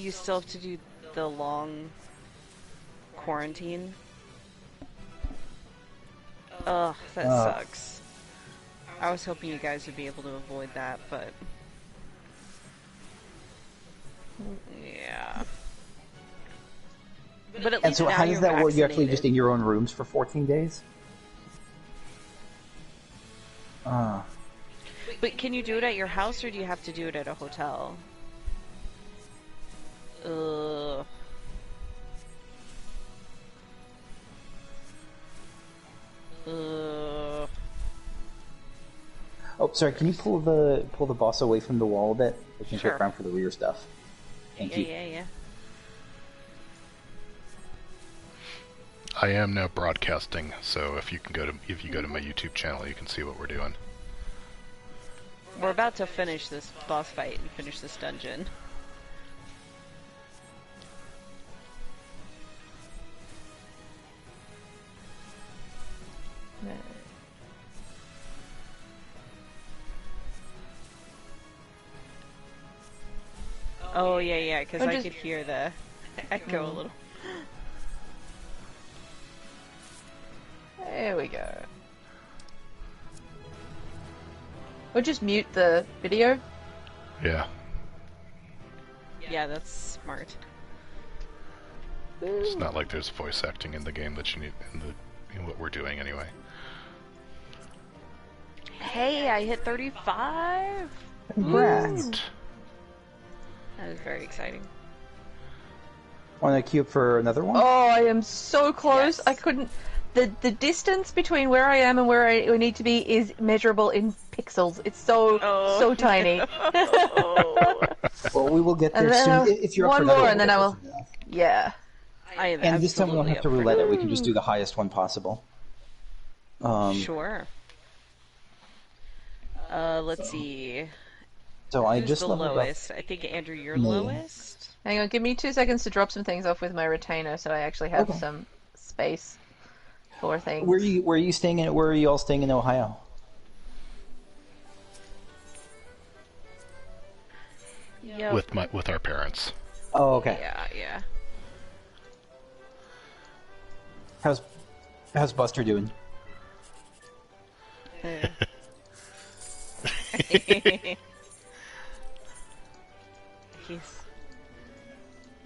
you still have to do the long quarantine. Ugh, that sucks. I was hoping you guys would be able to avoid that, but... Yeah. But at And least so now how does you're that work? You're actually vaccinated. just in your own rooms for 14 days? But can you do it at your house, or do you have to do it at a hotel? Ugh. Ugh. Oh, sorry, can you pull the boss away from the wall a bit? I can Sure. check around for the rear stuff. Thank you. Yeah. I am now broadcasting, so if you go to my YouTube channel, you can see what we're doing. We're about to finish this boss fight and finish this dungeon. Oh, yeah, because I could hear the echo a little. There we go. Or just mute the video. Yeah. Yeah, that's smart. It's not like there's voice acting in the game that you need in what we're doing anyway. Hey, I hit 35! Congrats. That was very exciting. Want to queue up for another one? Oh, I am so close. Yes. I couldn't. The distance between where I am and where I need to be is measurable in pixels. It's so tiny. Well, we will get there And then soon. If you're up one for another more, one, and then I will. Yeah. I am And this time we don't have to absolutely roulette up it. We can just do the highest one possible. Sure. Let's see. So I Who's just the leveled up. lowest? I think Andrew, you're Me. lowest. Hang on, give me 2 seconds to drop some things off with my retainer, so I actually have Okay. some space for things. Where are you staying in? Where are you all staying in Ohio? Yep. With our parents. Oh, okay. Yeah. How's Buster doing?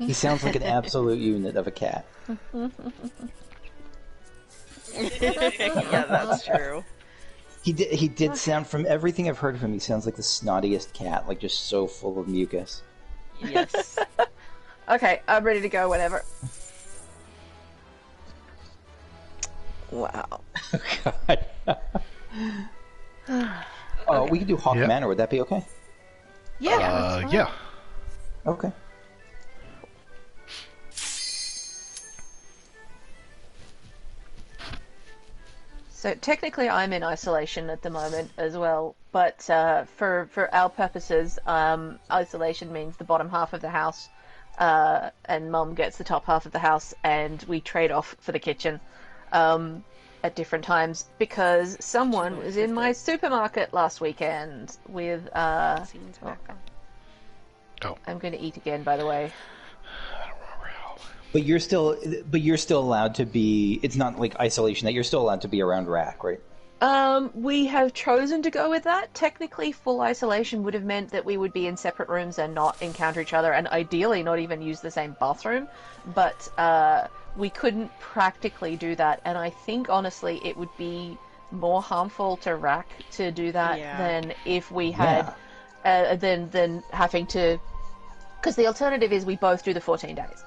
He sounds like an absolute unit of a cat. Yeah, that's true. He did sound, from everything I've heard of him, he sounds like the snottiest cat, like just so full of mucus. Yes. Okay, I'm ready to go whenever. Wow. God. We can do Hawk Yep. Manor, would that be okay? Yeah. Yeah. Okay. So technically I'm in isolation at the moment as well, but for our purposes, isolation means the bottom half of the house, and Mum gets the top half of the house, and we trade off for the kitchen at different times, because someone was in my supermarket last weekend with... Scenes back on. Oh, I'm going to eat again, by the way. I don't remember how. But you're still allowed to be, it's not like isolation, that you're still allowed to be around Rack, right? We have chosen to go with that. Technically, full isolation would have meant that we would be in separate rooms and not encounter each other, and ideally not even use the same bathroom. But we couldn't practically do that, and I think, honestly, it would be more harmful to Rack to do that than if we had, than having to... Because the alternative is we both do the 14 days.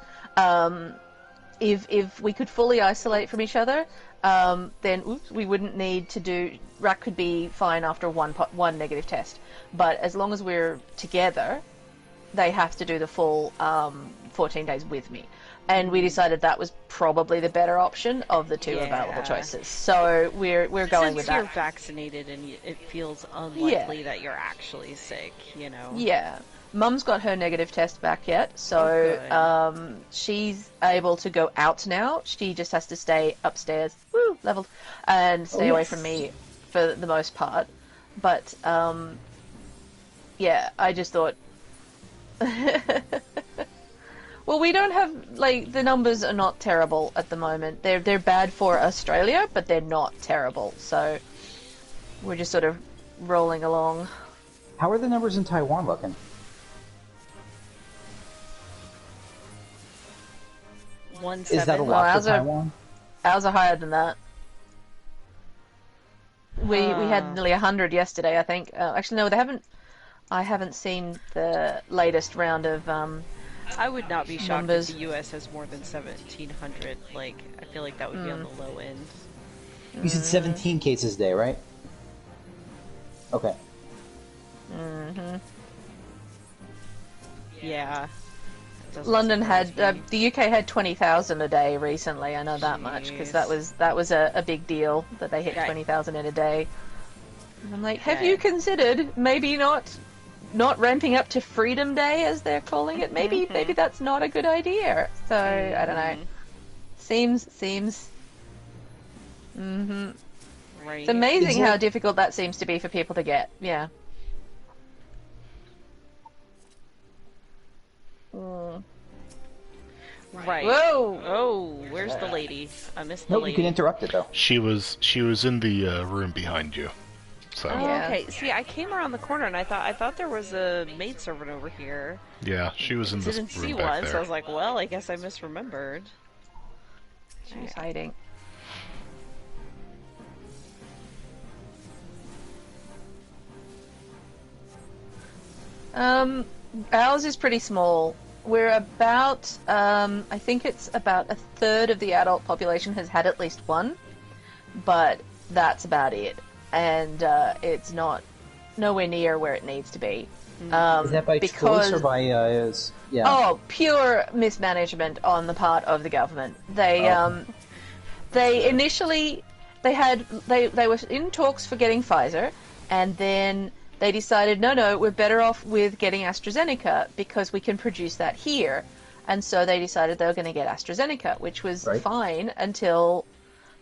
If we could fully isolate from each other, then we wouldn't need to do... Rack could be fine after one negative test. But as long as we're together, they have to do the full 14 days with me. And we decided that was probably the better option of the two available choices. So we're going with that. Since you're vaccinated and it feels unlikely that you're actually sick, you know? Yeah. Mum's got her negative test back yet, so she's able to go out now. She just has to stay upstairs, leveled, and stay away from me for the most part. But, yeah, I just thought... Well, we don't have, like, the numbers are not terrible at the moment. They're bad for Australia, but they're not terrible. So we're just sort of rolling along. How are the numbers in Taiwan looking? Is that a 1-7. lot for ours are- Taiwan? Ours are higher than that. We had nearly 100 yesterday, I think. Actually, no, they haven't. I haven't seen the latest round of I would not be shocked numbers. if the U.S. has more than 1,700. Like, I feel like that would be on the low end. You said 17 cases a day, right? Okay. Yeah. It doesn't London surprise had me. the UK had 20,000 a day recently. I know that much because that was a big deal that they hit Yeah. 20,000 in a day. And I'm like, have Yeah. you considered maybe not ramping up to Freedom Day as they're calling it? Maybe that's not a good idea. So I don't know. Seems. Right. It's amazing Is how it- difficult that seems to be for people to get. Yeah. Right. Whoa! Oh, where's the lady? I missed the Nope, you lady. can interrupt it though. She was in the room behind you. So Oh, Yeah. okay. See, I came around the corner and I thought there was a maidservant over here. yeah, she was in this Didn't see room back one, so I there. was like, well, I guess I misremembered. She's hiding. Ours is pretty small. We're about, I think it's about a third of the adult population has had at least one, but that's about it. And it's nowhere near where it needs to be. Is that by choice or by yeah? Oh, pure mismanagement on the part of the government. They initially they were in talks for getting Pfizer, and then they decided no, we're better off with getting AstraZeneca because we can produce that here. And so they decided they were going to get AstraZeneca, which was Right. fine until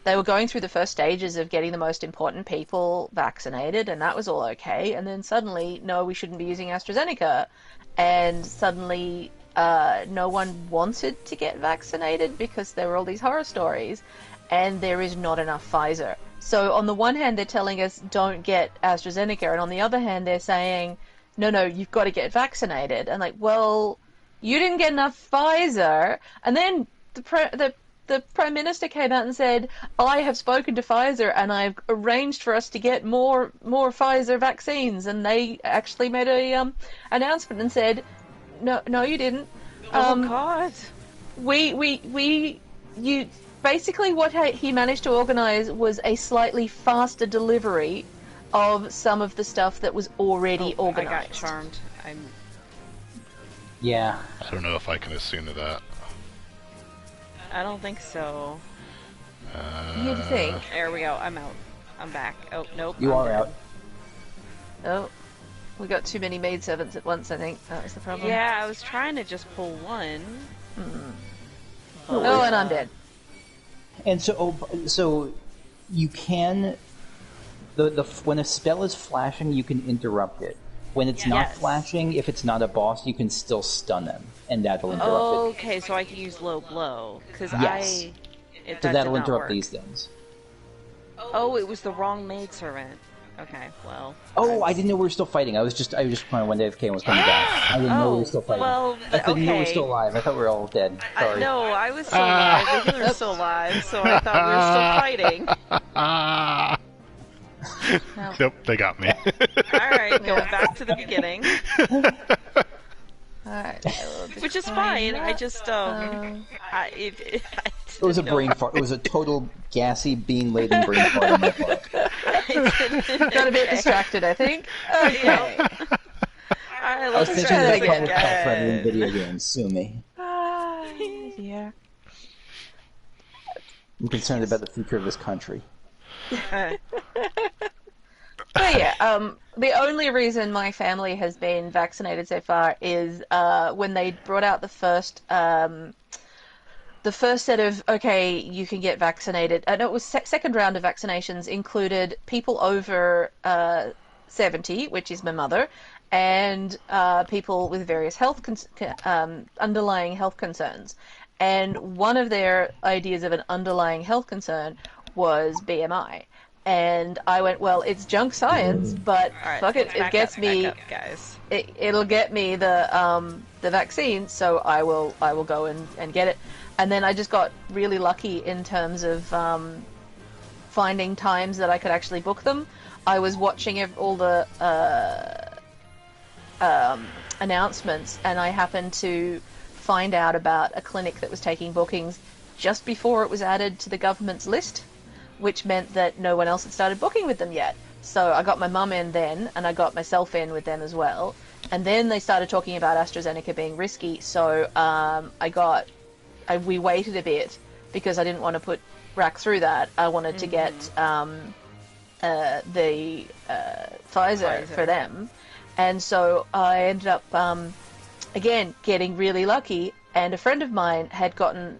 they were going through the first stages of getting the most important people vaccinated, and that was all okay. And then suddenly, no, we shouldn't be using AstraZeneca. And suddenly, no one wanted to get vaccinated because there were all these horror stories, and there is not enough Pfizer. So on the one hand, they're telling us don't get AstraZeneca, and on the other hand, they're saying, no, you've got to get vaccinated. And like, well, you didn't get enough Pfizer. And then the Prime Minister came out and said, I have spoken to Pfizer and I've arranged for us to get more Pfizer vaccines. And they actually made a announcement and said, no, you didn't. Oh God! You basically what he managed to organize was a slightly faster delivery of some of the stuff that was already I organized. got charmed. Yeah. I don't know if I can assume to that. I don't think so. You'd think. There we go. I'm out. I'm back. Oh nope. You I'm are dead. out. Oh, we got too many maidservants at once. I think that was the problem. Yeah, I was trying to just pull one. Oh, and I'm dead. And so you can when a spell is flashing, you can interrupt it. When it's not Yes. flashing, if it's not a boss, you can still stun them, and that'll interrupt it. Okay, so I can use low blow because Yes. So that'll interrupt these things. Oh, it was the wrong maidservant. Okay, well. Oh, I didn't know we were still fighting. I was just trying when Dave Kane was coming back. I didn't know we were still fighting. well, I didn't know we were okay. still alive. I thought we were all dead. Sorry. No, I was still alive. The healer was still alive, so I thought we were still fighting. Ah! Nope, they got me. Alright, going back to the beginning. Alright. Which is fine. I just, It was a brain fart. It was a total gassy, bean-laden brain fart on my part. Got a bit distracted, I think. Okay. Alright, I was let's thinking try that this kind of stuff rather than again. video games. Sue me. Yeah. I'm concerned about the future of this country. But yeah, the only reason my family has been vaccinated so far is when they brought out the first set of, okay, you can get vaccinated. No, it was second round of vaccinations included people over 70, which is my mother, and people with various underlying health concerns. And one of their ideas of an underlying health concern was BMI. And I went, well, it's junk science, but All right, fuck it, it gets me. back up, guys. It'll get me the vaccine, so I will go and get it. And then I just got really lucky in terms of finding times that I could actually book them. I was watching all the announcements, and I happened to find out about a clinic that was taking bookings just before it was added to the government's list, which meant that no one else had started booking with them yet. So I got my mum in then, and I got myself in with them as well. And then they started talking about AstraZeneca being risky, so we waited a bit because I didn't want to put Rack through that. I wanted to get the Pfizer for them. And so I ended up, again, getting really lucky. And a friend of mine had gotten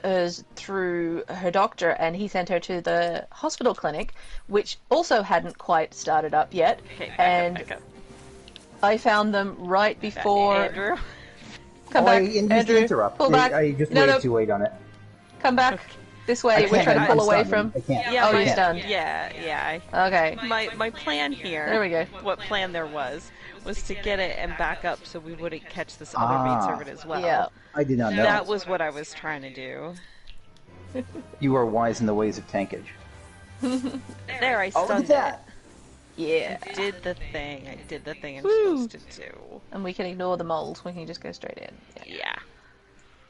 hers through her doctor, and he sent her to the hospital clinic, which also hadn't quite started up yet. Okay, back up. I found them right before... Andrew? Come back, Andrew. Interrupt. Pull back. I just No, waited no. too late on it. Come back. Okay. This way, we're trying to pull away from... I can't. Yeah, Oh, you're stunned. Yeah. Okay. My plan here... There we go. What plan there was to get it and back up so we wouldn't catch this other maidservant as well. Yeah. I did not know. That was what I was trying to do. You are wise in the ways of tankage. There, I Oh, look stunned at that. Yeah. it. Did the thing. I did the thing I'm Woo. supposed to do. And we can ignore the moles. We can just go straight in. Yeah.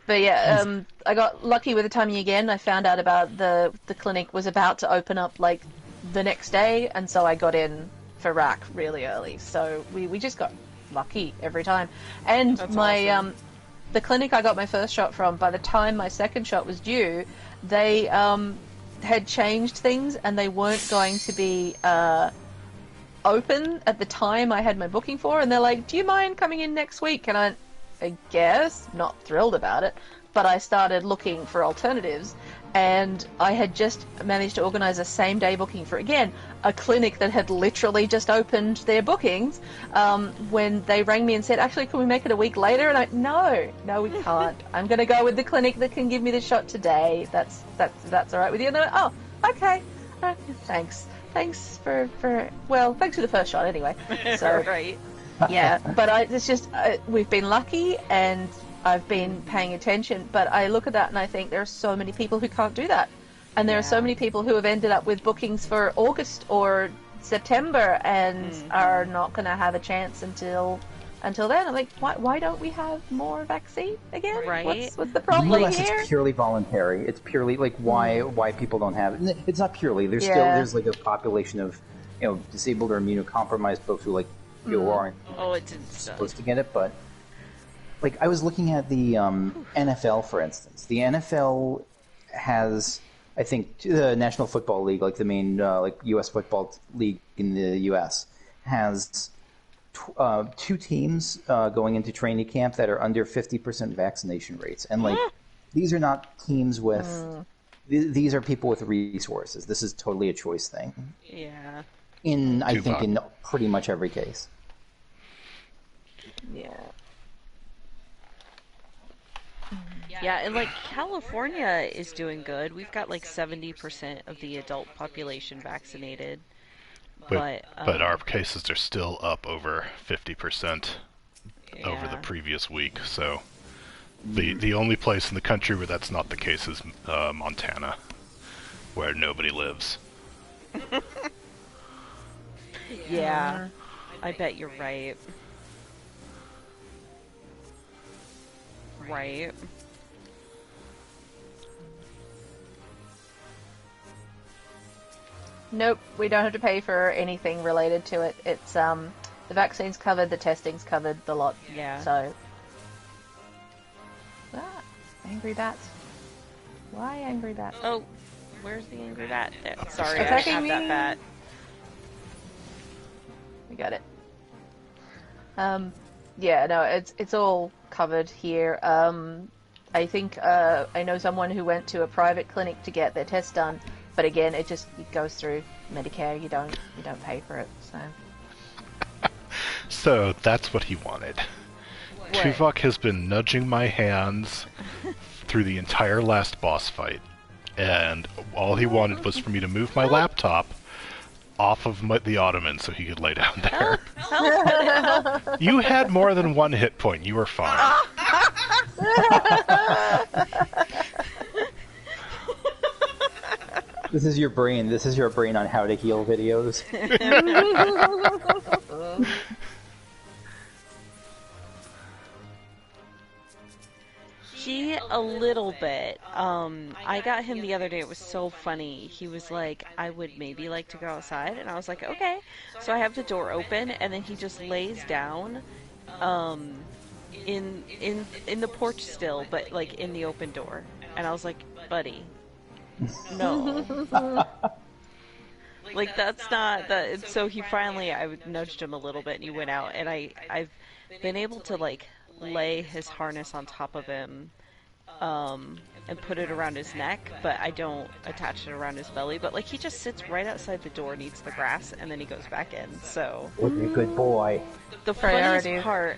But yeah, I got lucky with the timing again. I found out about the clinic was about to open up like the next day, and so I got in for Rack really early. So we just got lucky every time. And That's my awesome. the clinic I got my first shot from, by the time my second shot was due, they had changed things, and they weren't going to be open at the time I had my booking for. And they're like, "Do you mind coming in next week?" And I guess, not thrilled about it, but I started looking for alternatives, and I had just managed to organise a same-day booking for, again, a clinic that had literally just opened their bookings, when they rang me and said, actually, can we make it a week later? And I, no, we can't. I'm going to go with the clinic that can give me the shot today. That's all right with you? And they're like, oh, okay. Thanks. Thanks for the first shot anyway. So, Right. yeah, but it's just we've been lucky, and I've been paying attention. But I look at that and I think there are so many people who can't do that, and there are so many people who have ended up with bookings for August or September and are not going to have a chance until then. I'm like, why don't we have more vaccine again? Right. What's the problem Unless here? it's purely voluntary. It's purely like why people don't have it. It's not purely. There's like a population of disabled or immunocompromised folks who aren't Oh, it didn't supposed to get it, but I was looking at the NFL, for instance. The NFL has, I think, the National Football League, like the main U.S. football league in the U.S., has two teams going into training camp that are under 50% vaccination rates, and these are not teams with. These are people with resources. This is totally a choice thing. Yeah. In pretty much every case. Yeah. Yeah, and California is doing good. We've got 70% of the adult population vaccinated. But our cases are still up over 50% over the Yeah. previous week. So the only place in the country where that's not the case is Montana, where nobody lives. Yeah, I bet you're right. Right. Nope, we don't have to pay for anything related to it. It's the vaccine's covered, the testing's covered, the lot. Yeah. So, angry bats. Why angry bats? Oh, where's the angry bat? There. Sorry, I Attacking have that me. bat. We got it. Yeah, no, it's all covered here. I think I know someone who went to a private clinic to get their test done, but again, it goes through Medicare. You don't pay for it. So So that's what he wanted. What? Tuvok has been nudging my hands through the entire last boss fight, and all he wanted was for me to move my laptop off of the ottoman so he could lay down there. Help! You had more than one hit point. You were fine. This is your brain. This is your brain on how to heal videos. A little bit. I got him the other day. It was so funny. He was like, I would maybe like to go outside. And I was like, okay. So I have the door open, and then he just lays down in the porch still, but like in the open door. And I was like, buddy, no. Like, that's not that. So he finally, I nudged him a little bit, and he went out. And I've been able to like lay his harness on top of him and put it around his neck, but I don't attach it around his belly. But like, he just sits right outside the door and eats the grass, and then he goes back in. So What a good boy. the funniest part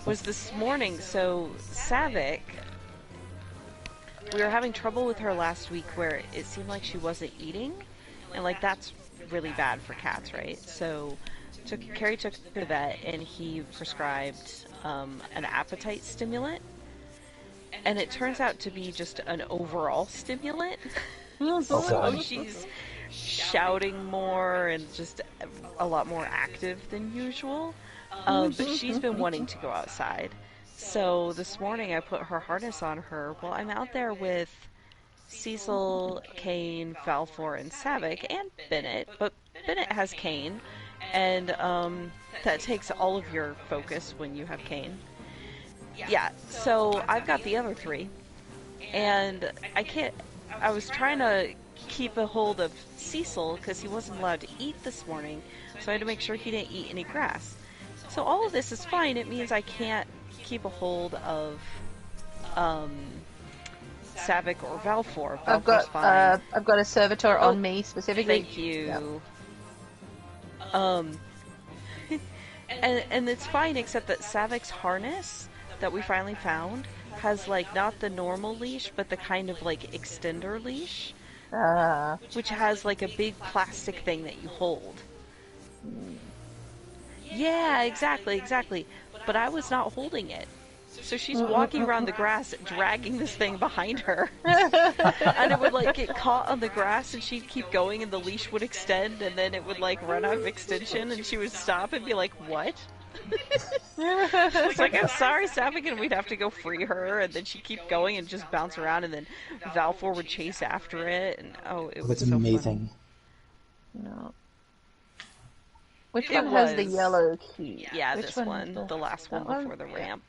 was this morning. So Savick, we were having trouble with her last week where it seemed like she wasn't eating, and like that's really bad for cats, right? So Carrie took her to the vet, and he prescribed an appetite stimulant. And it turns out to be just an overall stimulant. So she's shouting more and just a lot more active than usual. But she's been wanting to go outside. So this morning I put her harness on her. Well, I'm out there with Cecil, Kane, Valfor, and Savick, and Bennett. But Bennett has Kane. And that takes all of your focus when you have Kane. Yeah, so I've got the other three, and I was trying to keep a hold of Cecil because he wasn't allowed to eat this morning, so I had to make sure he didn't eat any grass. So all of this is fine. It means I can't keep a hold of Savick or Valfor. Valfor's fine. I've got a servitor on me specifically. Thank you. Yeah. And it's fine, except that Savick's harness that we finally found has like not the normal leash, but the kind of like extender leash, which has like a big plastic thing that you hold. Yeah, exactly. But I was not holding it. So she's walking around the grass, dragging this thing behind her. And it would like get caught on the grass, and she'd keep going, and the leash would extend, and then it would like run out of extension, and she would stop and be like, what? It's like, I'm sorry, Savick, and we'd have to go free her, and then she'd keep going and just bounce around, and then Valfor would chase after it, and it was so amazing. No. Which one has the yellow key? Yeah, this one, the last one before the ramp.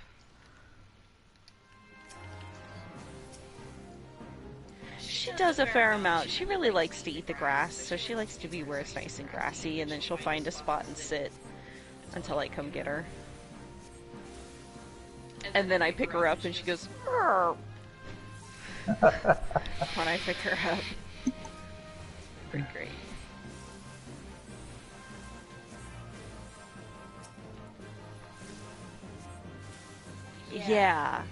She does a fair amount. She really likes to eat the grass, so she likes to be where it's nice and grassy, and then she'll find a spot and sit until I come get her. And then I pick her up, and she goes, "Arr!" when I pick her up. Pretty great. Yeah,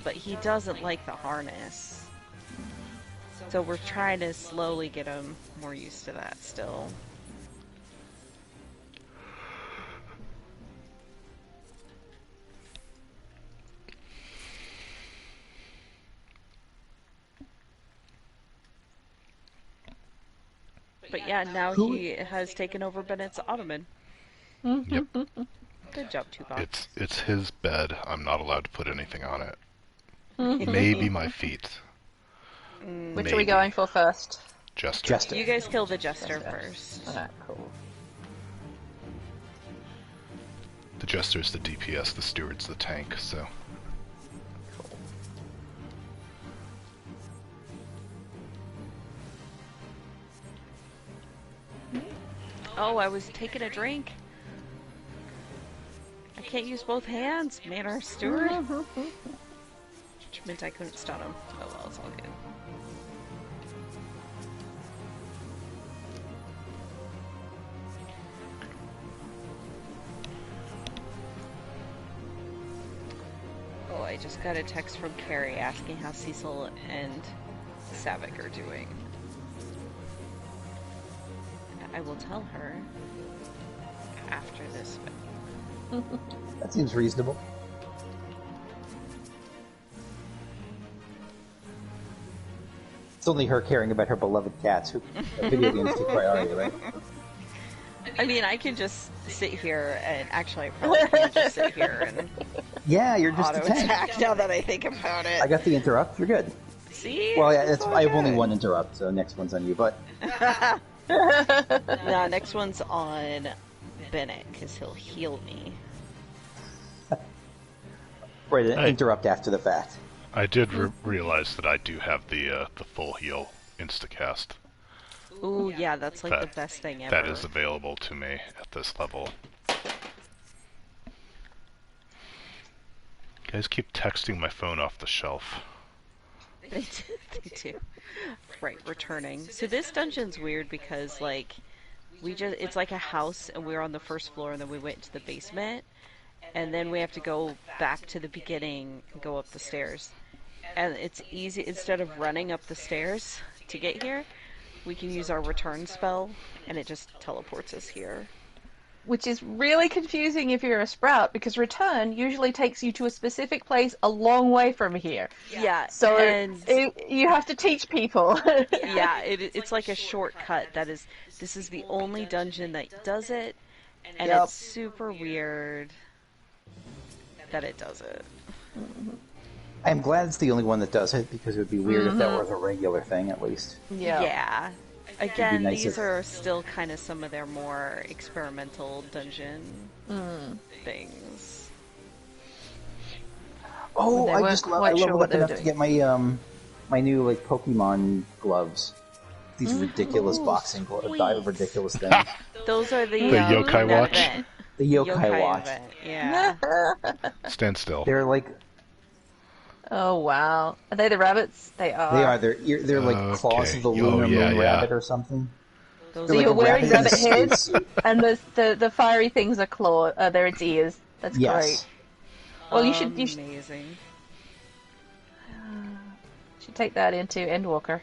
but he doesn't like the harness. So we're trying to slowly get him more used to that still. But yeah, now he has taken over Bennett's ottoman. Yep. Good job, Tuvok. It's his bed. I'm not allowed to put anything on it. Maybe my feet. Which are we going for first? Jester. You guys kill the Jester first. Okay, cool. The Jester's the DPS, the Steward's the tank, so... Oh, I was taking a drink. I can't use both hands, Manor Steward. Which meant I couldn't stun him. Oh well, it's all good. I just got a text from Carrie asking how Cecil and Savick are doing. And I will tell her after this. That seems reasonable. It's only her caring about her beloved cats. Who video games take priority, right? I mean, I can just sit here and actually I probably can just sit here and Yeah, you're just auto a tank. attack now that I think about it. I got the interrupt. You're good. See? Well, yeah, It's all I have only good. one interrupt, so next one's on you. But No, next one's on Bennett because he'll heal me. right, an Hey. interrupt after the fact. I did realize that I do have the full heal instacast. Ooh, yeah, that's like That- the best thing ever. That is available to me at this level. Guys keep texting my phone off the shelf. They do. Right, returning. So this dungeon's weird because, like, it's like a house and we're on the first floor and then we went to the basement and then we have to go back to the beginning and go up the stairs. And it's easy, instead of running up the stairs to get here, we can use our return spell and it just teleports us here. Which is really confusing if you're a sprout, because return usually takes you to a specific place a long way from here. Yeah, So and you have to teach people. yeah, it's like a shortcut this is the only dungeon that does it, and Yep. it's super weird that it does it. I'm glad it's the only one that does it, because it would be weird if that was a regular thing, at least. Yeah. Again, nice these if- are still kind of some of their more experimental dungeon things. Oh, They I weren't just love, quite I sure leveled what up they were enough to doing. get my my new like Pokemon gloves. These ridiculous Ooh, boxing gloves, sweet. ridiculous things. Those are the Yokai that Watch? event. The Yokai Watch. Event. Yeah. Stand still. They're like Oh wow, are they the rabbits? They are. they are. They're like claws of the Okay. lunar Oh, yeah, moon yeah. rabbit or something. Those So They're you're like a wearing in a rabbit heads, spacesuit. and the fiery things are claw. They're its ears. That's Yes. great. Well, you should amazing. take that into Endwalker.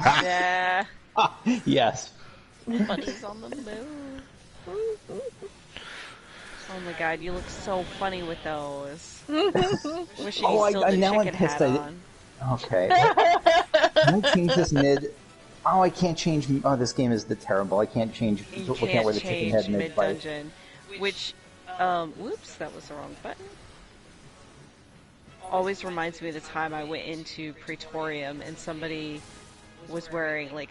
Yeah. Yes. Buddies on the moon. Oh my god, you look so funny with those. Wishing Oh, you still the now I'm chicken pissed hat I did- on. Okay. Can I change this mid? Oh, I can't change. Oh, this game is terrible. I can't change. You Looking at can't where the chicken change head mid fight. mid-dungeon. Which, whoops, that was the wrong button. Always reminds me of the time I went into Praetorium and somebody was wearing, like,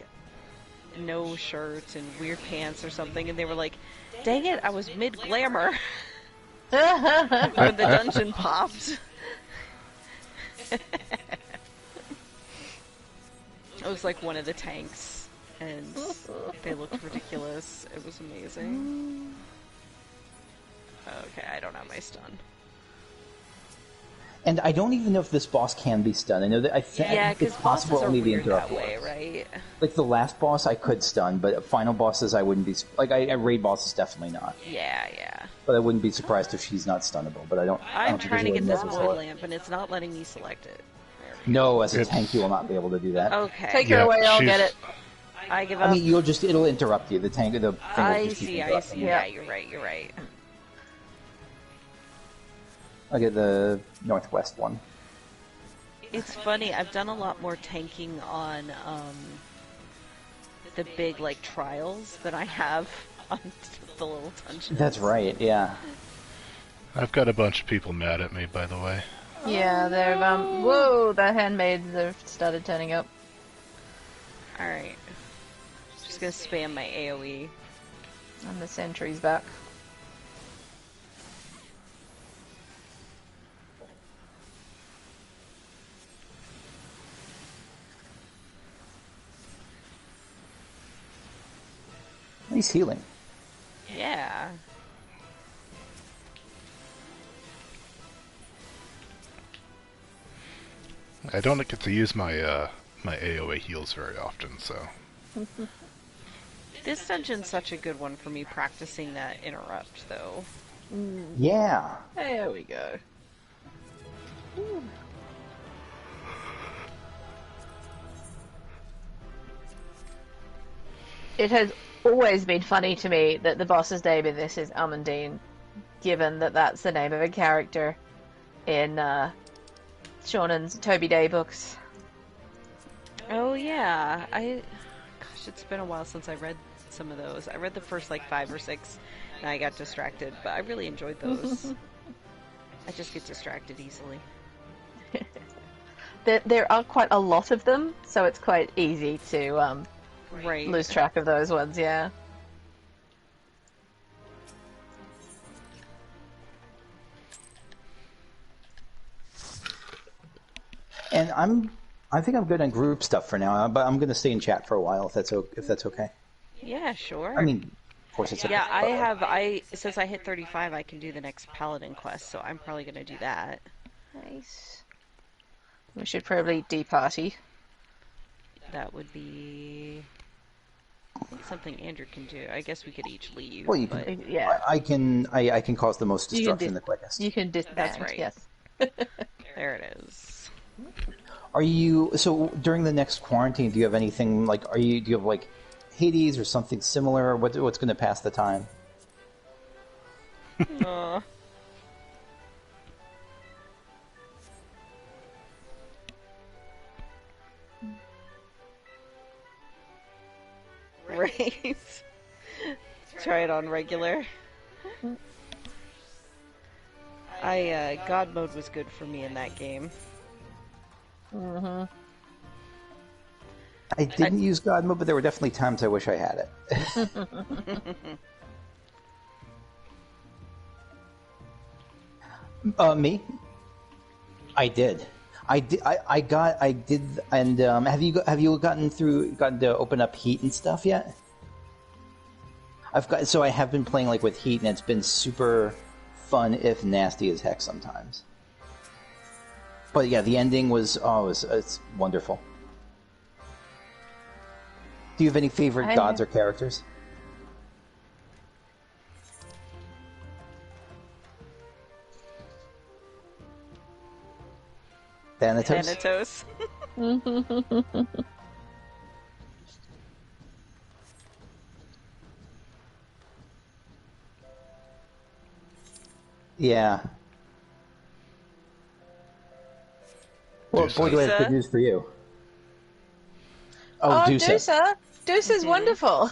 no shirt and weird pants or something, and they were like, dang it, I was mid-glamour when the dungeon popped. It was like one of the tanks, and they looked ridiculous. It was amazing. Okay, I don't have my stun. And I don't even know if this boss can be stunned. I know that I think Yeah, it's because possible bosses are only the weird that interrupt way, works. right? Like the last boss, I could stun, but final bosses, I wouldn't be. Like I raid bosses, definitely not. Yeah, yeah. But I wouldn't be surprised if she's not stunnable. But I don't. I I'm don't think trying to there's get a this way wood for it. lamp, and it's not letting me select it. No, as a It's- tank, you will not be able to do that. Okay. Take her away. I'll she's- get it. I give up. I mean, it'll interrupt you. The tank, the thing will I just keep see, I interrupting see. you. Yeah, you're right, you're right. I'll get the northwest one. It's funny, I've done a lot more tanking on the big, like, trials than I have on the little dungeons. That's right. Yeah. I've got a bunch of people mad at me, by the way. Yeah, they're whoa, the handmaids have started turning up. Alright. Just gonna spam my AoE. And the sentry's back. Nice healing. Yeah. I don't get to use my my AoE heals very often, so This dungeon's such a good one for me practicing that interrupt, though. Yeah. There we go. It has always been funny to me that the boss's name in this is Amandine, given that that's the name of a character in Shonen's Toby Day books. Oh yeah, gosh, it's been a while since I read some of those. I read the first like 5 or 6, and I got distracted, but I really enjoyed those. I just get distracted easily. There are quite a lot of them, so it's quite easy to Right. lose track of those ones, yeah. And I think I'm good on group stuff for now, but I'm going to stay in chat for a while if that's okay. Yeah, sure. I mean, of course it's okay. Yeah, since I hit 35, I can do the next Paladin quest, so I'm probably gonna do that. Nice. We should probably departy. That would be something Andrew can do. I guess we could each leave. Well, you but... can. Yeah. I can cause the most destruction the quickest. You can disband, That's right. yes. There it is. Are you so during the next quarantine? Do you have anything like? Do you have like Hades or something similar? What's going to pass the time? Aw. Right. Try it on regular. God mode was good for me in that game. Mm-hmm. I didn't use God mode, but there were definitely times I wish I had it. Me? I did. I did, and have you gotten to open up Heat and stuff yet? I have been playing like with Heat, and it's been super fun, if nasty as heck sometimes. But yeah, the ending was it's wonderful. Do you have any favorite gods or characters? Thanatos? Thanatos. Yeah. Well, boy, do I have good news for you. Oh, Dusa. Dusa's wonderful.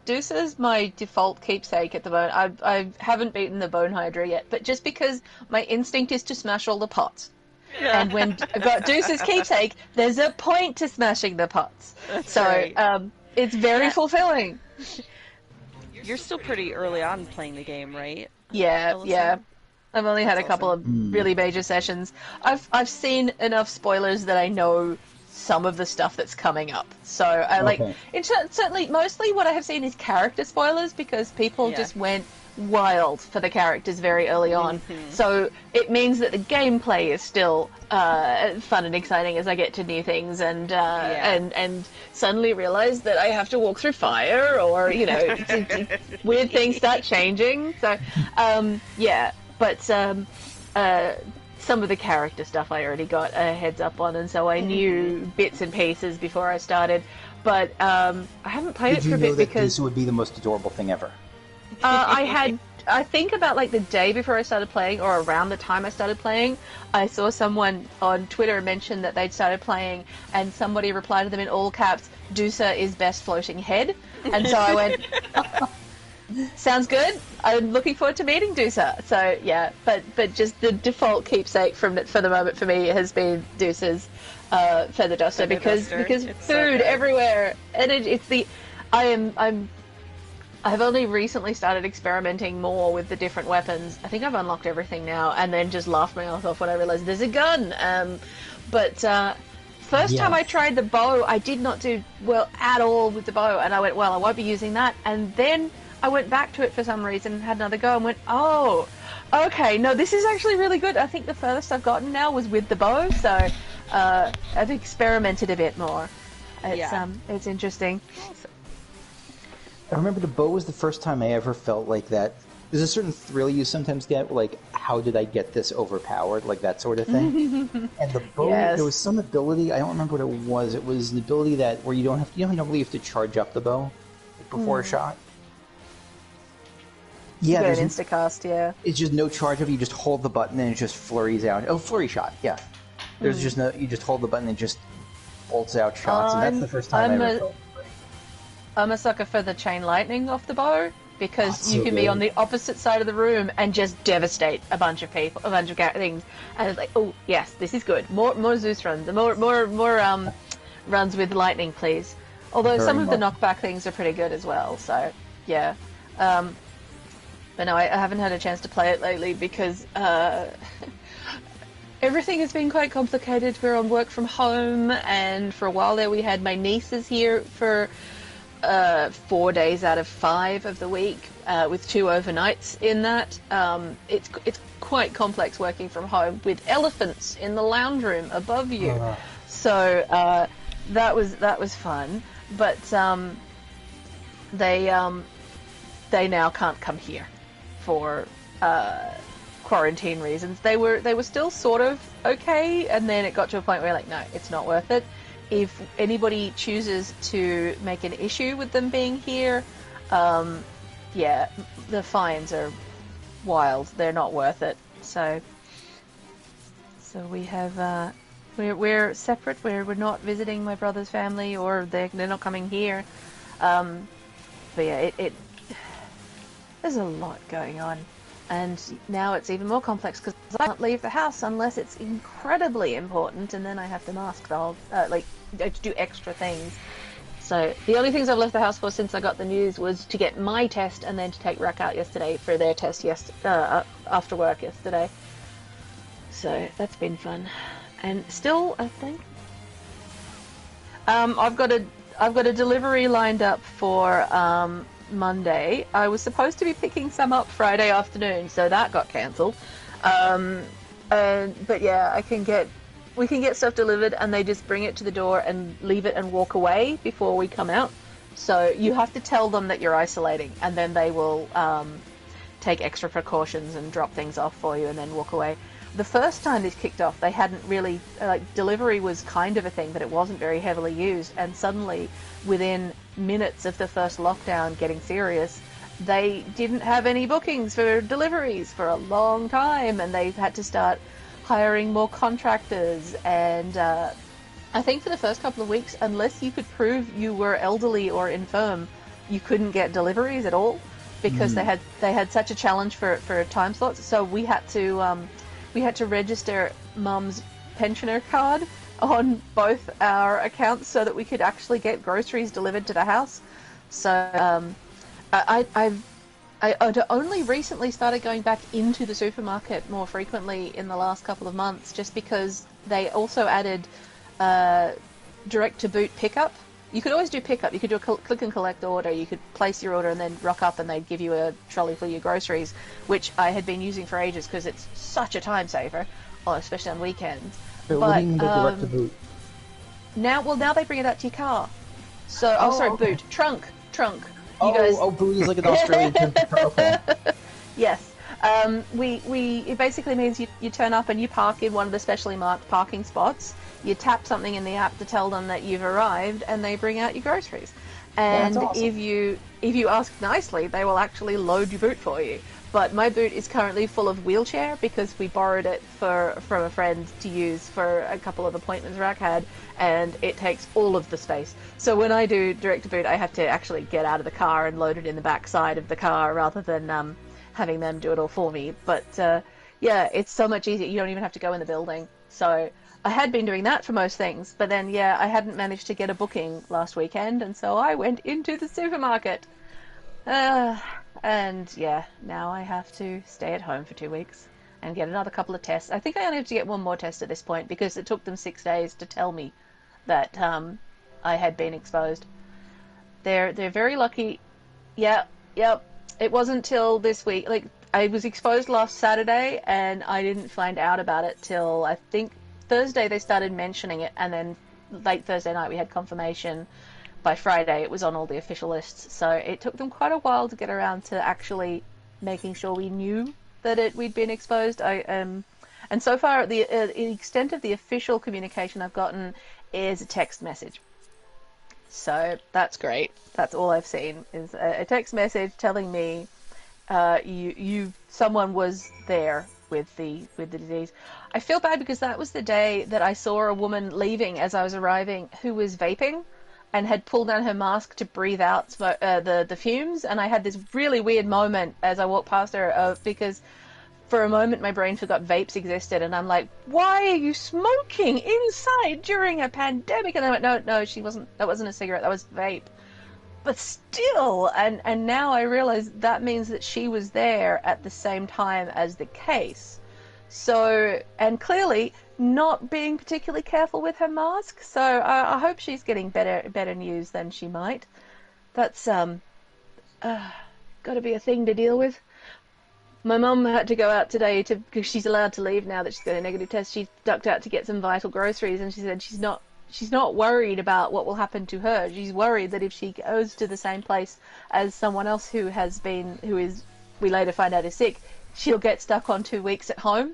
Dusa's my default keepsake at the moment. I haven't beaten the Bone Hydra yet, but just because my instinct is to smash all the pots. And when I've got Dusa's keepsake, there's a point to smashing the pots. That's so right. It's very fulfilling. You're still pretty early on playing the game, right? Yeah, Alyssa? yeah. I've only had a couple awesome. of really major sessions. I've seen enough spoilers that I know some of the stuff that's coming up. So certainly mostly what I have seen is character spoilers because people just went wild for the characters very early on. Mm-hmm. So it means that the gameplay is still fun and exciting as I get to new things and suddenly realize that I have to walk through fire or weird things start changing. So but some of the character stuff I already got a heads up on, and so I knew bits and pieces before I started. But I haven't played it for a bit because Dusa would be the most adorable thing ever. I think about like the day before I started playing, or around the time I started playing, I saw someone on Twitter mention that they'd started playing, and somebody replied to them in all caps, "Dusa is best floating head," and so I went, "Sounds good. I'm looking forward to meeting Dusa." So yeah, but just the default keepsake for the moment for me has been Dusa's feather duster because It's food so good. everywhere, and I've only recently started experimenting more with the different weapons. I think I've unlocked everything now, and then just laughed my ass off when I realized there's a gun. First time I tried the bow, I did not do well at all with the bow, and I went, I won't be using that. And then I went back to it for some reason and had another go and went, Okay, no, this is actually really good. I think the furthest I've gotten now was with the bow, so I've experimented a bit more. It's interesting. Awesome. I remember the bow was the first time I ever felt like that. There's a certain thrill you sometimes get, like, how did I get this overpowered, like that sort of thing. And the bow, Yes. there was some ability, I don't remember what it was. It was an ability that where you don't normally have to charge up the bow before a shot. Yeah, Good there's instacast, yeah. it's just no charge up. You just hold the button and it just flurries out. Oh, flurry shot, yeah. There's just no. You just hold the button and it just bolts out shots, and that's the first time I ever felt. I'm a sucker for the chain lightning off the bow because Oh, you so can be good. on the opposite side of the room and just devastate a bunch of people, a bunch of things, and it's like, oh yes, this is good. More Zeus runs, more runs with lightning, please. Although Very some of the much. knockback things are pretty good as well. So yeah, but no, I haven't had a chance to play it lately because everything has been quite complicated. We're on work from home, and for a while there we had my nieces here for 4 days out of 5 of the week, with 2 overnights in that. It's quite complex working from home with elephants in the lounge room above you. So that was fun, but they now can't come here for quarantine reasons. They were still sort of okay, and then it got to a point where like, no, it's not worth it. If anybody chooses to make an issue with them being here, yeah, the fines are wild. They're not worth it. So we have we're separate. We're not visiting my brother's family, or they're not coming here. But yeah, it there's a lot going on. And now it's even more complex because I can't leave the house unless it's incredibly important, and then I have to mask the whole, to do extra things. So the only things I've left the house for since I got the news was to get my test and then to take Rack out yesterday for their test after work yesterday. So that's been fun. And still, I think I've got a delivery lined up for Monday. I was supposed to be picking some up Friday afternoon, so that got cancelled. But yeah, we can get stuff delivered, and they just bring it to the door and leave it and walk away before we come out. So you have to tell them that you're isolating, and then they will take extra precautions and drop things off for you and then walk away. The first time this kicked off, they hadn't really, delivery was kind of a thing, but it wasn't very heavily used, and suddenly, within minutes of the first lockdown getting serious, they didn't have any bookings for deliveries for a long time, and they've had to start hiring more contractors, and I think for the first couple of weeks, unless you could prove you were elderly or infirm, you couldn't get deliveries at all, because they had such a challenge for time slots. So we had to register Mum's pensioner card on both our accounts so that we could actually get groceries delivered to the house. So I've only recently started going back into the supermarket more frequently in the last couple of months, just because they also added direct-to-boot pickup. You could always do pickup. You could do a click and collect order. You could place your order and then rock up and they'd give you a trolley full of your groceries, which I had been using for ages because it's such a time saver, especially on weekends. So what do you mean by direct to boot? Now they bring it out to your car. So, okay. boot. Trunk. Boot is like an Australian term for okay. Yes. It basically means you turn up and you park in one of the specially marked parking spots. You tap something in the app to tell them that you've arrived, and they bring out your groceries. And That's awesome. if you ask nicely, they will actually load your boot for you. But my boot is currently full of wheelchair because we borrowed it from a friend to use for a couple of appointments Rack had, and it takes all of the space. So when I do direct to boot, I have to actually get out of the car and load it in the back side of the car rather than having them do it all for me. But yeah, it's so much easier. You don't even have to go in the building. So I had been doing that for most things, but then yeah, I hadn't managed to get a booking last weekend, and so I went into the supermarket. And yeah, now I have to stay at home for 2 weeks and get another couple of tests. I think I only have to get one more test at this point because it took them 6 days to tell me that I had been exposed. They're very lucky. Yeah, yep. It wasn't till this week. Like I was exposed last Saturday, and I didn't find out about it till I think Thursday they started mentioning it, and then late Thursday night we had confirmation. By Friday it was on all the official lists, so it took them quite a while to get around to actually making sure we knew that we'd been exposed. And so far the extent of the official communication I've gotten is a text message. So that's great. That's all I've seen is a text message telling me someone was there with the disease. I feel bad because that was the day that I saw a woman leaving as I was arriving who was vaping and had pulled down her mask to breathe out the fumes, and I had this really weird moment as I walked past her because for a moment my brain forgot vapes existed, and I'm like, why are you smoking inside during a pandemic? And I went, no, that wasn't a cigarette, that was vape. But still, and now I realize that means that she was there at the same time as the case. So, and clearly not being particularly careful with her mask. So I hope she's getting better news than she might. That's got to be a thing to deal with. My mum had to go out today because she's allowed to leave now that she's got a negative test. She ducked out to get some vital groceries, and she said she's not worried about what will happen to her. She's worried that if she goes to the same place as someone else who we later find out is sick, she'll get stuck on 2 weeks at home.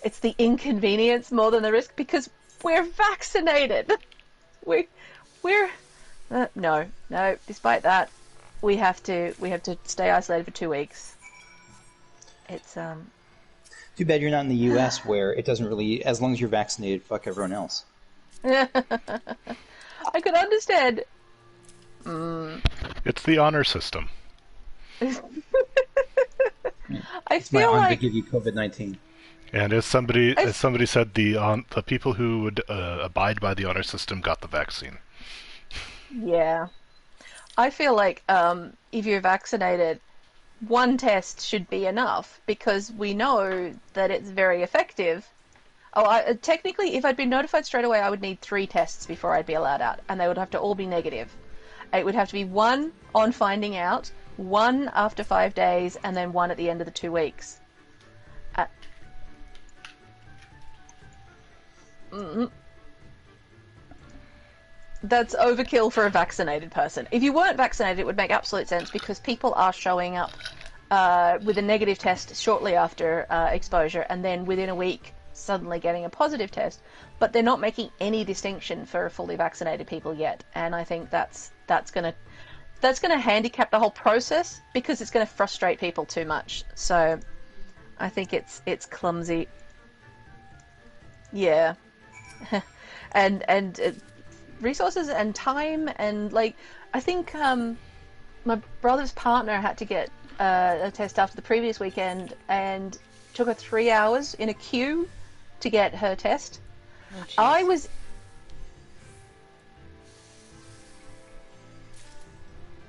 It's the inconvenience more than the risk because we're vaccinated. No. Despite that, we have to stay isolated for 2 weeks. It's Too bad you're not in the U.S. where it doesn't really, as long as you're vaccinated, fuck everyone else. I could understand. It's the honor system. I It's my feel honor like to give you COVID-19. And as somebody said, the people who would abide by the honor system got the vaccine. yeah. I feel like if you're vaccinated, one test should be enough because we know that it's very effective. Technically, if I'd been notified straight away, I would need 3 tests before I'd be allowed out, and they would have to all be negative. It would have to be 1 on finding out, 1 after 5 days, and then 1 at the end of the 2 weeks. That's overkill for a vaccinated person. If you weren't vaccinated, it would make absolute sense because people are showing up with a negative test shortly after exposure, and then within a week suddenly getting a positive test. But they're not making any distinction for fully vaccinated people yet, and I think that's gonna handicap the whole process because it's gonna frustrate people too much. So I think it's clumsy. Yeah. and resources and time and I think my brother's partner had to get a test after the previous weekend and took her 3 hours in a queue to get her test. Oh, I was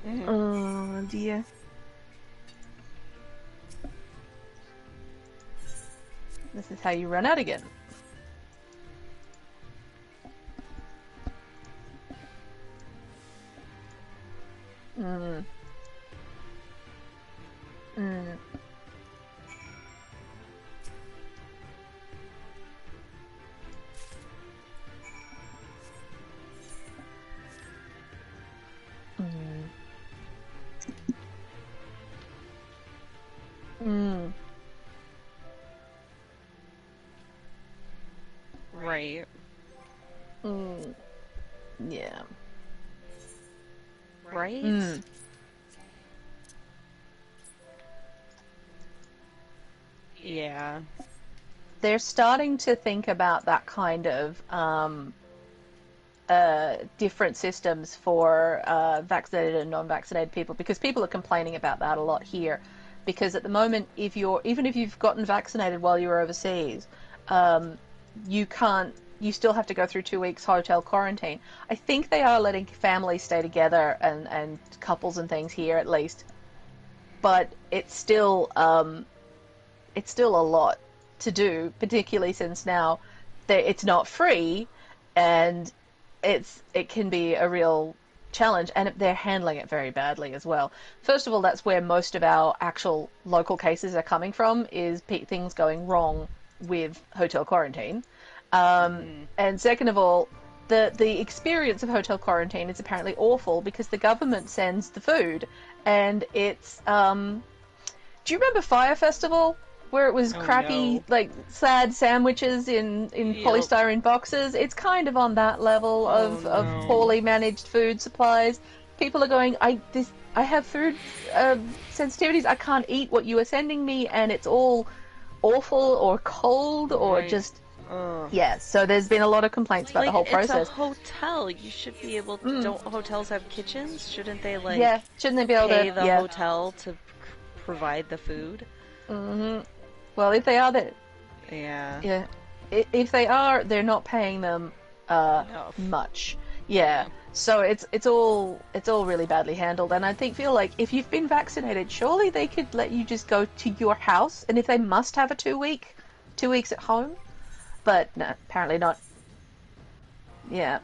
oh dear. This is how you run out again. Mm. Mm. Mm. Mm. Right. Mm. Yeah. Right? Mm. Yeah. They're starting to think about that kind of different systems for vaccinated and non-vaccinated people because people are complaining about that a lot here. Because at the moment, even if you've gotten vaccinated while you were overseas, you still have to go through 2 weeks hotel quarantine. I think they are letting families stay together and couples and things here at least, but it's still a lot to do, particularly since now it's not free, and it can be a real challenge, and they're handling it very badly as well. First of all, that's where most of our actual local cases are coming from, is things going wrong with hotel quarantine. And second of all, the experience of hotel quarantine is apparently awful because the government sends the food, and it's do you remember Fire Festival, where it was crappy, no. like sad sandwiches in Yep. polystyrene boxes? It's kind of on that level of no. poorly managed food supplies. People are going, I have food sensitivities. I can't eat what you are sending me, and it's all awful or cold or Right. just Ugh. yeah. So there's been a lot of complaints about the whole process. It's a hotel. You should be able to... Don't hotels have kitchens? Shouldn't they, like, Yeah, shouldn't they be able pay to? the Yeah. hotel to provide the food? Well, if they are, Yeah. yeah. If they are, they're not paying them Enough. much. Yeah. So it's all really badly handled, and I feel like if you've been vaccinated, surely they could let you just go to your house, and if they must have a 2 weeks at home, but no, apparently not. Yeah.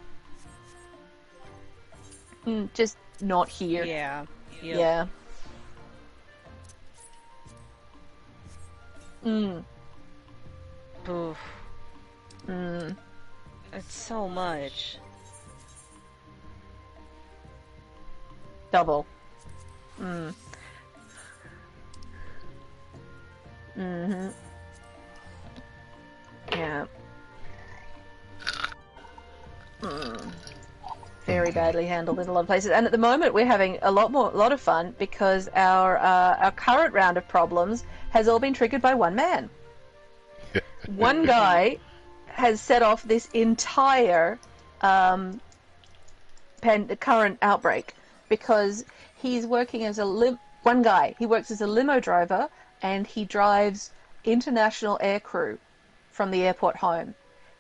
Just not here. Yeah. Yep. Yeah. Oof. It's so much. Double. Yeah. Very badly handled in a lot of places, and at the moment we're having a lot of fun because our current round of problems has all been triggered by one man. One guy has set off this entire current outbreak because he's working as one guy. He works as a limo driver, and he drives international air crew from the airport home.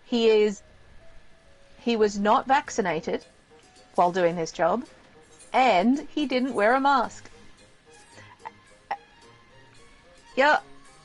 He was not vaccinated while doing this job, and he didn't wear a mask. Yeah,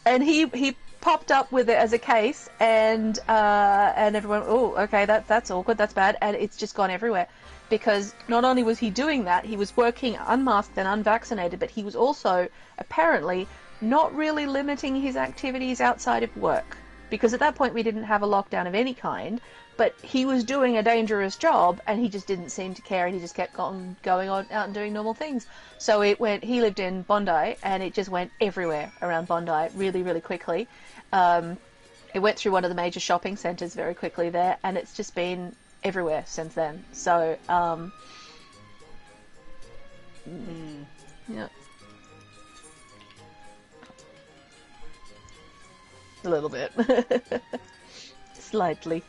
and he popped up with it as a case, and everyone, oh, okay, that's awkward, that's bad, and it's just gone everywhere. Because not only was he doing that, he was working unmasked and unvaccinated, but he was also apparently not really limiting his activities outside of work. Because at that point we didn't have a lockdown of any kind, but he was doing a dangerous job, and he just didn't seem to care, and he just kept going on out and doing normal things. So he lived in Bondi, and it just went everywhere around Bondi really, really quickly. It went through one of the major shopping centres very quickly there, and it's just been everywhere since then. So, yeah. A little bit. Slightly.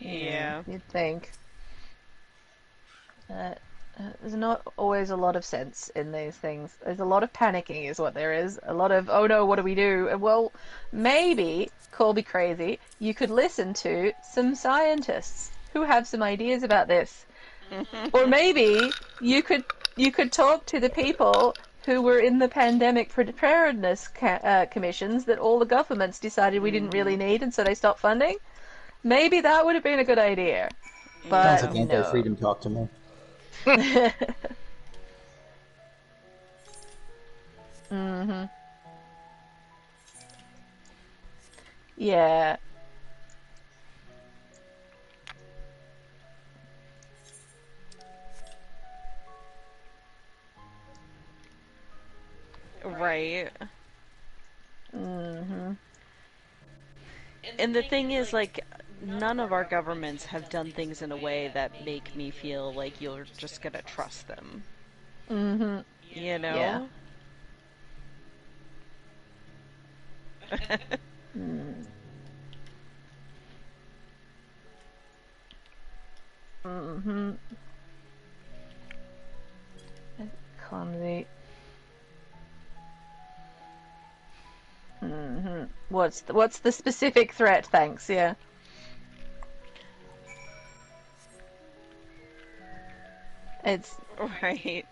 Yeah. You'd think. There's not always a lot of sense in these things. There's a lot of panicking is what there is. A lot of, oh no, what do we do? And well, maybe, call me crazy, you could listen to some scientists who have some ideas about this. Or maybe you could talk to the people who were in the pandemic preparedness commissions that all the governments decided we didn't really need, and so they stopped funding. Maybe that would have been a good idea. But Sounds like anti-freedom talk to me. Yeah. Right. And the thing is, like, none of our governments have done things in a way that make me feel like you're just gonna trust them. Mm-hmm. You Yeah. know? Mm-hmm. Clumsy. Mm-hmm. What's the specific threat? Thanks. Yeah. It's Right.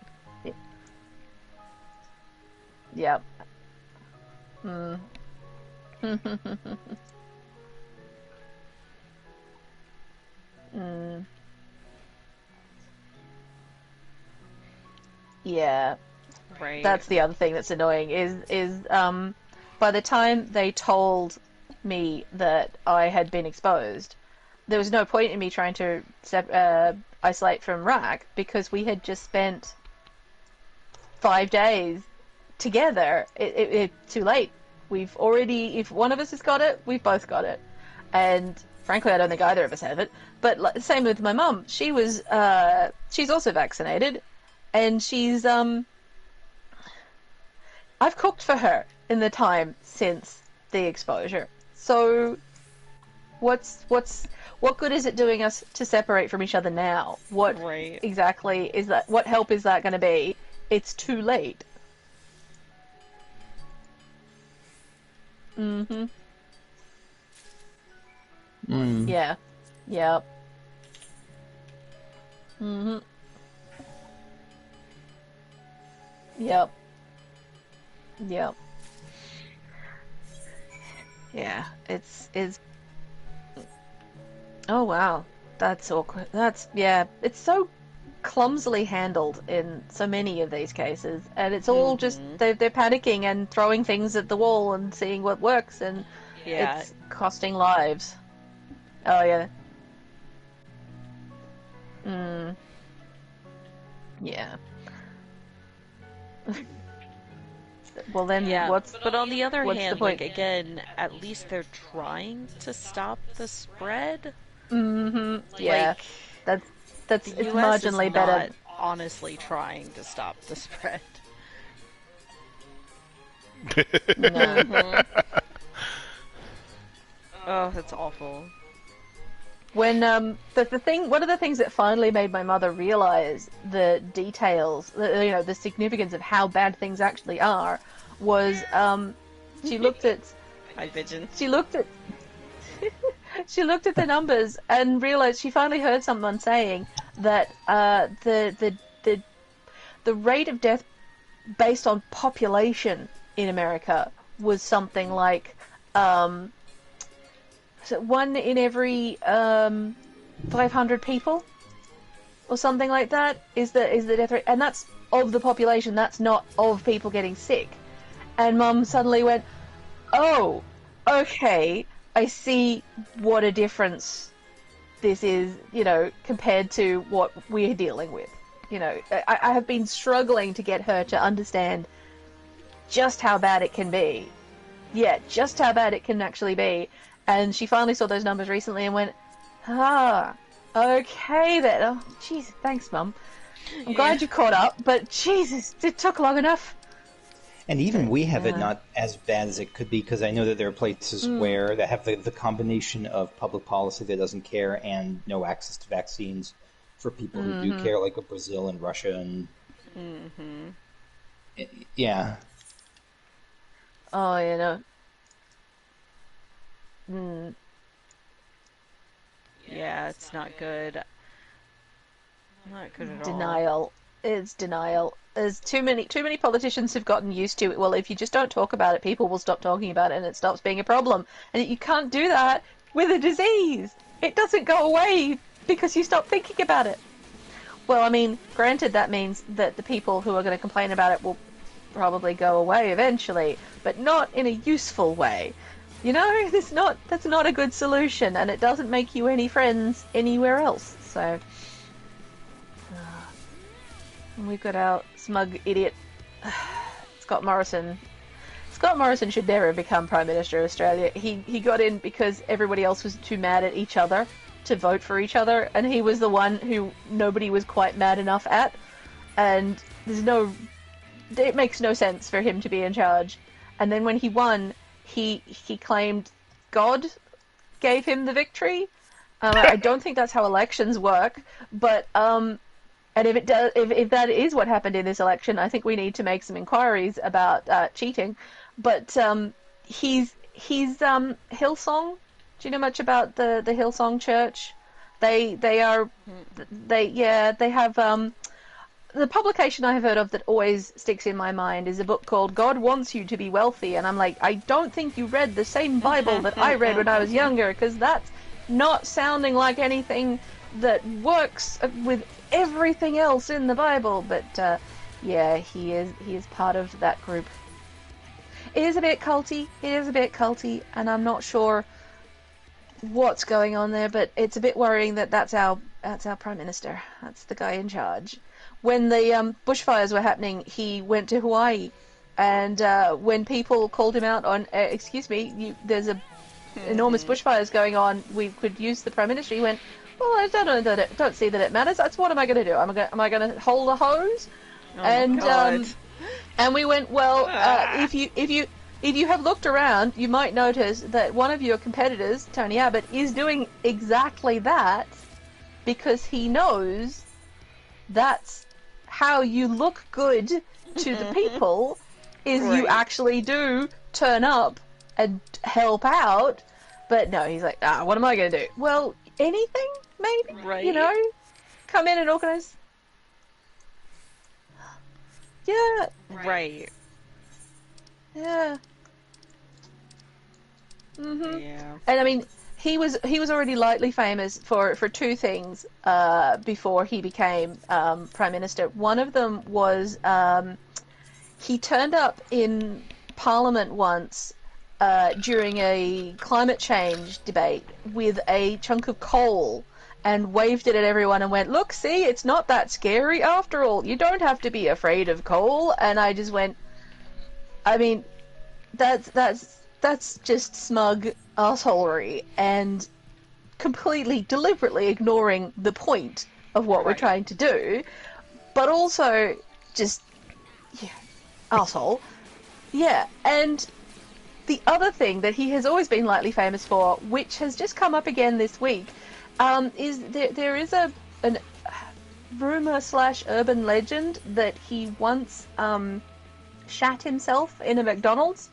yep. Mm. mm. Yeah. Right. That's the other thing that's annoying is by the time they told me that I had been exposed, there was no point in me trying to isolate from Rack because we had just spent 5 days together. It's too late. We've already, if one of us has got it, we've both got it. And frankly, I don't think either of us have it. But same with my mum. She's also vaccinated, and I've cooked for her in the time since the exposure. So what good is it doing us to separate from each other now? What Right. exactly is that? What help is that going to be? It's too late. Mm-hmm. Mm. Yeah. Yep. Mm-hmm. Yep. Yep. Yeah. It's. Oh wow. That's awkward. Yeah. It's so clumsily handled in so many of these cases, and it's all just they're panicking and throwing things at the wall and seeing what works, and Yeah. it's costing lives. Oh yeah. Mm. Yeah. Well then, Yeah. what's But on the other the hand, point? like again, at least they're trying to stop the spread. Mm-hmm. Yeah. Like That's the it's US is marginally better. not honestly trying to stop the spread. No. Oh, that's awful. When one of the things that finally made my mother realize the details, the significance of how bad things actually are, was she looked at Hi, Pigeon. she looked at she looked at the numbers and realized she finally heard someone saying that the rate of death based on population in America was something like one in every 500 people or something like that is the death rate, and that's of the population. That's not of people getting sick. And Mum suddenly went, "Oh, okay, I see what a difference this is, compared to what we're dealing with." I have been struggling to get her to understand just how bad it can be. Yeah, just how bad it can actually be. And she finally saw those numbers recently and went, okay then. Oh, jeez, thanks, Mum. I'm glad you caught up, but Jesus, it took long enough. And even we have it not as bad as it could be, because I know that there are places where that have the combination of public policy that doesn't care and no access to vaccines for people who do care, like Brazil and Russia and yeah. Oh, Yeah, it's not good. Not good at all. Denial. It's denial. There's too many politicians have gotten used to it. Well, if you just don't talk about it, people will stop talking about it and it stops being a problem. And you can't do that with a disease. It doesn't go away because you stop thinking about it. Well, I mean, granted, that means that the people who are going to complain about it will probably go away eventually, but not in a useful way. That's not a good solution, and it doesn't make you any friends anywhere else. So, we've got our smug idiot, Scott Morrison, Scott Morrison should never become Prime Minister of Australia. He got in because everybody else was too mad at each other to vote for each other, and he was the one who nobody was quite mad enough at. And it makes no sense for him to be in charge. And then when he won, he claimed God gave him the victory. I don't think that's how elections work, but and if it does, if that is what happened in this election, I think we need to make some inquiries about cheating. But he's Hillsong. Do you know much about the Hillsong Church? They have the publication I have heard of that always sticks in my mind is a book called God Wants You to Be Wealthy, and I'm like, I don't think you read the same Bible that I read when I was younger, because that's not sounding like anything that works with everything else in the Bible. But yeah, he is part of that group. It is a bit culty, and I'm not sure what's going on there, but it's a bit worrying that that's our Prime Minister. That's the guy in charge. When the bushfires were happening, he went to Hawaii, and when people called him out on, excuse me, there's enormous bushfires going on, we could use the Prime Minister, he went, well, I don't see that it matters. That's what am I going to do? Am I going to hold a hose? Oh And we went, well, if you have looked around, you might notice that one of your competitors, Tony Abbott, is doing exactly that, because he knows that's how you look good to the people, is you actually do turn up and help out. But no, he's like, what am I going to do? Well, anything, maybe? Right. You know? Come in and organize. Yeah. Right. Yeah. Mm-hmm. Yeah. And I mean, he was already lightly famous for two things before he became Prime Minister. One of them was he turned up in Parliament once during a climate change debate with a chunk of coal and waved it at everyone and went, look, see, it's not that scary after all. You don't have to be afraid of coal. And I just went, I mean, that's just smug assholery and completely deliberately ignoring the point of what we're trying to do, but also just asshole. Yeah. And the other thing that he has always been lightly famous for, which has just come up again this week, is there is a rumor/urban legend that he once shat himself in a McDonald's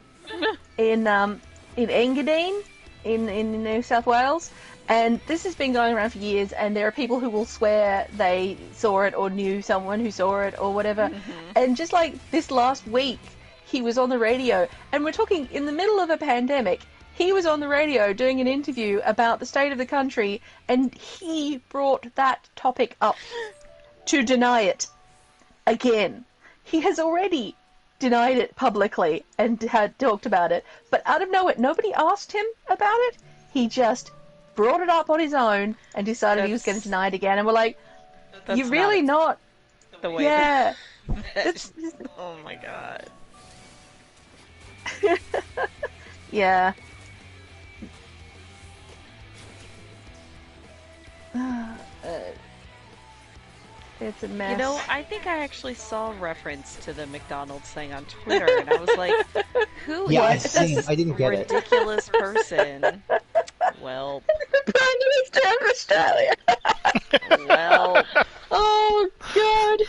in Engadine in New South Wales, and this has been going around for years, and there are people who will swear they saw it or knew someone who saw it or whatever. And just like this last week, he was on the radio, and we're talking in the middle of a pandemic, he was on the radio doing an interview about the state of the country, and he brought that topic up to deny it again. He has already denied it publicly and had talked about it, but out of nowhere, nobody asked him about it. He just brought it up on his own and decided he was going to deny it again. And we're like, you're really not the way. Yeah. Oh my god. Yeah. It's a mess. You know, I think I actually saw a reference to the McDonald's thing on Twitter, and I was like, who is this I didn't get it. ridiculous person? Well, Prime Minister of Australia. well, Oh God.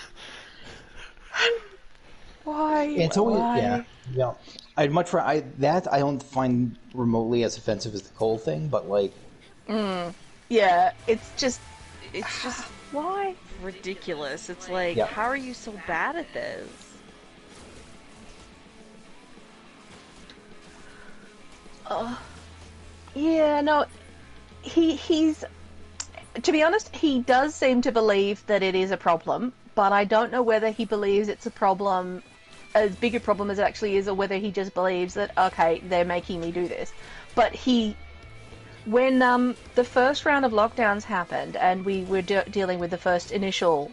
Why? It's always Why? yeah. I'd much rather I don't find remotely as offensive as the coal thing, but like Yeah, it's just why ridiculous. It's like, Yeah. how are you so bad at this? yeah, no. He's to be honest, he does seem to believe that it is a problem, but I don't know whether he believes it's a problem, as big a problem as it actually is, or whether he just believes that, okay, they're making me do this. But when the first round of lockdowns happened and we were dealing with the first initial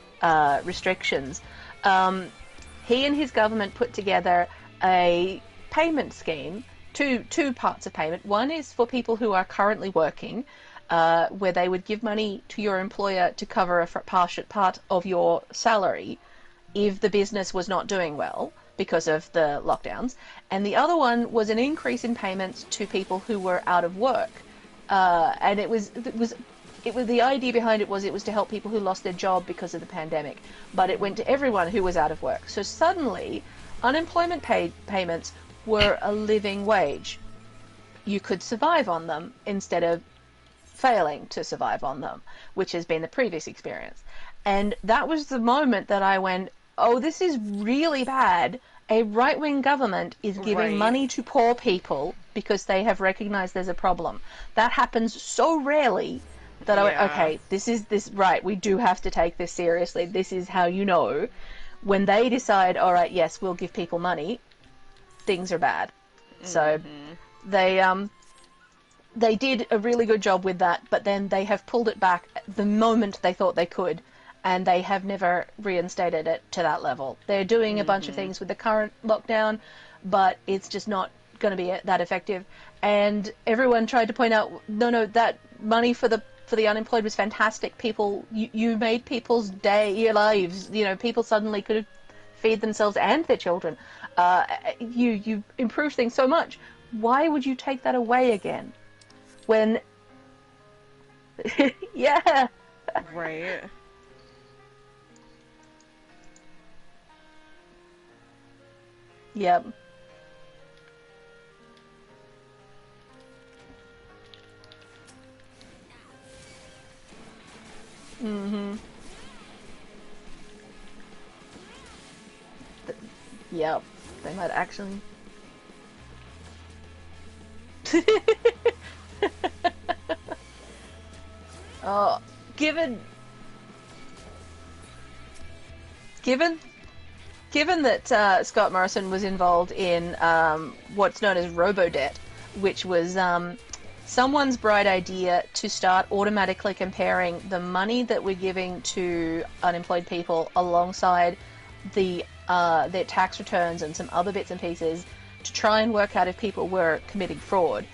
restrictions, he and his government put together a payment scheme, two parts of payment. One is for people who are currently working, where they would give money to your employer to cover a part of your salary if the business was not doing well because of the lockdowns. And the other one was an increase in payments to people who were out of work. And it was the idea behind it was to help people who lost their job because of the pandemic, but it went to everyone who was out of work. So suddenly, unemployment payments were a living wage. You could survive on them instead of failing to survive on them, which has been the previous experience. And that was the moment that I went, oh, this is really bad. A right-wing government is giving money to poor people because they have recognized there's a problem. That happens so rarely that I went, okay, right, we do have to take this seriously. This is how you know. When they decide, all right, yes, we'll give people money, things are bad. So they did a really good job with that, but then they have pulled it back the moment they thought they could, and they have never reinstated it to that level. They're doing a bunch of things with the current lockdown, but it's just not going to be that effective. And everyone tried to point out, no, that money for the unemployed was fantastic. People, you made people's lives. People suddenly could feed themselves and their children. You improved things so much. Why would you take that away again? When, yeah. Right. Yep. Yep. They might actually. Oh, given that Scott Morrison was involved in what's known as robo-debt, which was someone's bright idea to start automatically comparing the money that we're giving to unemployed people alongside their tax returns and some other bits and pieces to try and work out if people were committing fraud.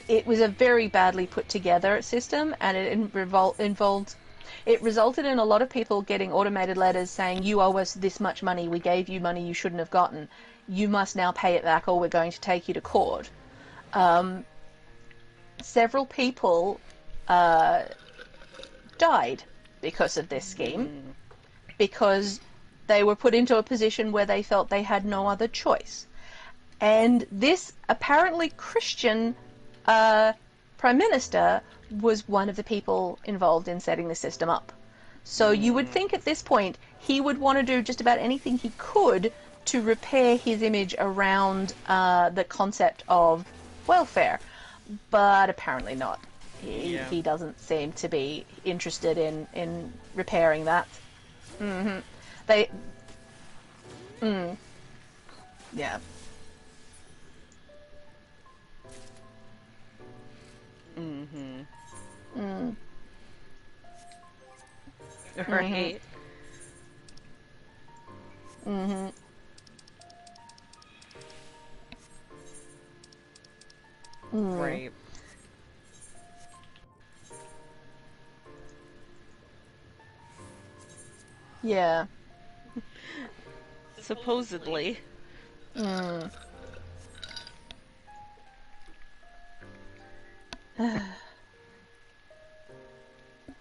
It was a very badly put together system, and it resulted in a lot of people getting automated letters saying, you owe us this much money, we gave you money you shouldn't have gotten, you must now pay it back or we're going to take you to court. Several people died because of this scheme, because they were put into a position where they felt they had no other choice. And this apparently Christian Prime Minister was one of the people involved in setting the system up. So you would think at this point he would want to do just about anything he could to repair his image around the concept of welfare, but apparently not. He doesn't seem to be interested in repairing that. Yeah. Right. Right. Yeah. Supposedly.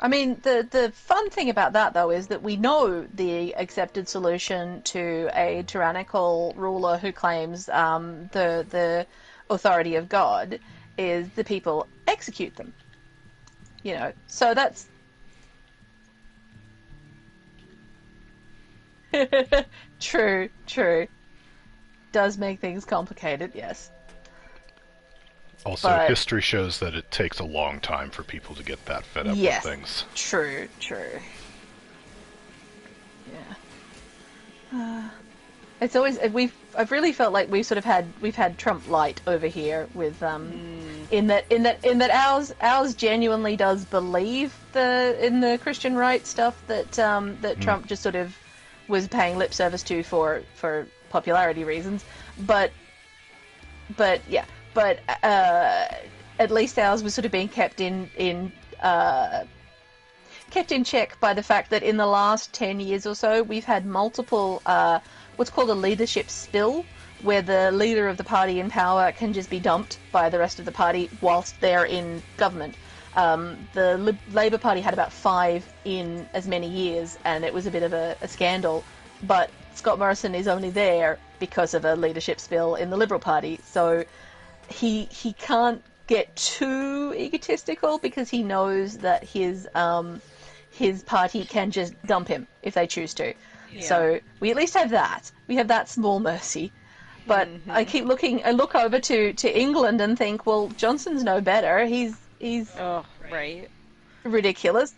I mean, the fun thing about that, though, is that we know the accepted solution to a tyrannical ruler who claims the authority of God is the people execute them. So that's... True. Does make things complicated, yes. Also, But- history shows that it takes a long time for people to get that fed up Yes. with things. True. Yeah. It's always I've really felt like we've had Trump light over here with in that ours genuinely does believe in the Christian right stuff that Trump just sort of was paying lip service to for popularity reasons. But at least ours was sort of being kept in check by the fact that in the last 10 years or so, we've had multiple, what's called a leadership spill, where the leader of the party in power can just be dumped by the rest of the party whilst they're in government. The Labour Party had about 5 in as many years, and it was a bit of a scandal. But Scott Morrison is only there because of a leadership spill in the Liberal Party, so he can't get too egotistical because he knows that his party can just dump him if they choose to. Yeah. So we at least have that. We have that small mercy. But I look over to England and think, well, Johnson's no better. He's right. ridiculous.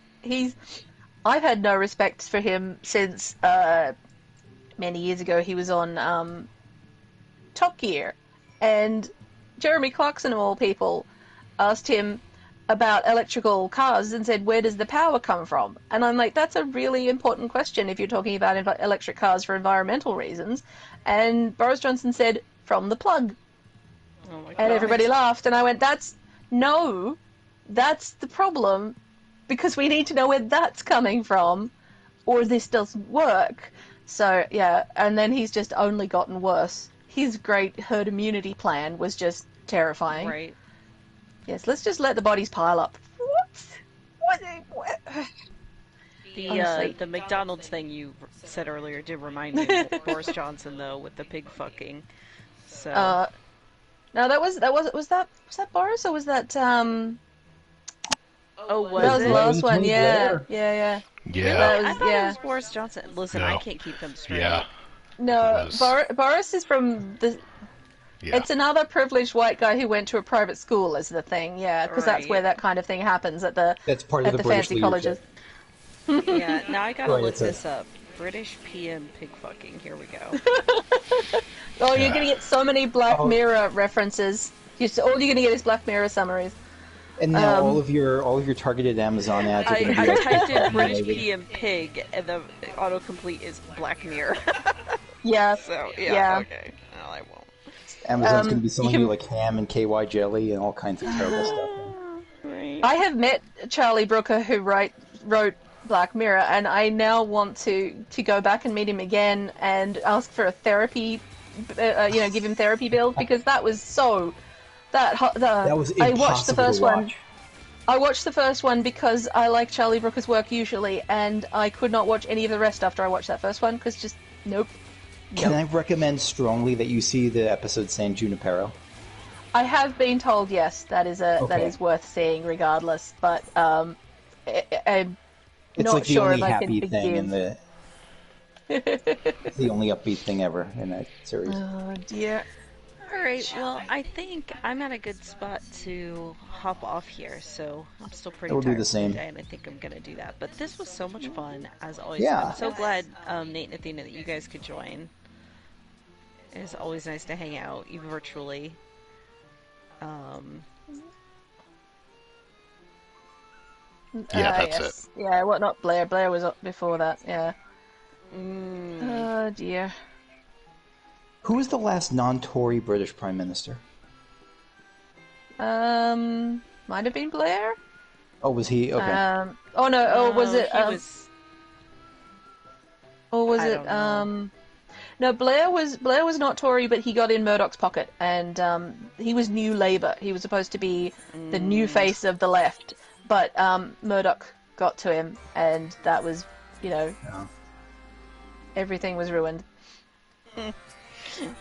I've had no respect for him since many years ago he was on Top Gear, and Jeremy Clarkson of all people asked him about electrical cars and said, where does the power come from? And I'm like, that's a really important question if you're talking about electric cars for environmental reasons. And Boris Johnson said, from the plug. Oh my God. And everybody laughed, and I went, that's the problem, because we need to know where that's coming from, or this doesn't work. So, yeah, and then he's just only gotten worse. His great herd immunity plan was just terrifying. Right. Yes, let's just let the bodies pile up. What? The McDonald's thing you said earlier did remind me of Boris Johnson, though, with the pig fucking. So. No, was that Boris, or was that Oh, was that was it? the last one? Tony Yeah. Blair. Yeah. Yeah. That I thought it yeah. was Boris Johnson. Listen, No. I can't keep them straight. Yeah. No, It was. Boris is from the. Yeah. It's another privileged white guy who went to a private school, is the thing. Yeah, because that's Right. where that kind of thing happens at the That's part of at the the British fancy colleges. leadership. Yeah, now I gotta Right, look it's a- this up. British PM pig fucking. Here we go. Oh, you're Yeah. gonna get so many Black Oh. Mirror references. All you're gonna get is Black Mirror summaries. And now all of your targeted Amazon ads are I going to be like, typed in British PM pig, and the autocomplete is Black Mirror. Yeah. So, Yeah. okay. No, I won't. Amazon's going to be selling you you can- like ham and KY jelly and all kinds of terrible stuff. Right. I have met Charlie Brooker, who wrote Black Mirror, and I now want to go back and meet him again and ask for a therapy, give him therapy bills, because that was so. That was I watched the impossible first to one. watch. I watched the first one because I like Charlie Brooker's work usually, and I could not watch any of the rest after I watched that first one because just nope. Can I recommend strongly that you see the episode San Junipero? I have been told yes, that is worth seeing regardless, but I'm It's not like the sure only if I can happy thing in begin. it's the only upbeat thing ever in that series. Oh dear. Alright, well, I think I'm at a good spot to hop off here, so I'm still pretty I will do tired the same. today, and I think I'm gonna do that. But this was so much fun, as always. Yeah. I'm so glad, Nate and Athena, that you guys could join. It's always nice to hang out, even virtually. Yeah, that's yes. Yeah, what not Blair? Blair was up before that. Yeah. Mm, Oh dear. Who was the last non-Tory British Prime Minister? Might have been Blair. Oh, was he? Okay. Oh no. Oh, was it? he was... Or was I it? don't know. No, Blair was not Tory, but he got in Murdoch's pocket, and he was New Labour. He was supposed to be the new face of the left, but Murdoch got to him, and that was, Yeah. everything was ruined.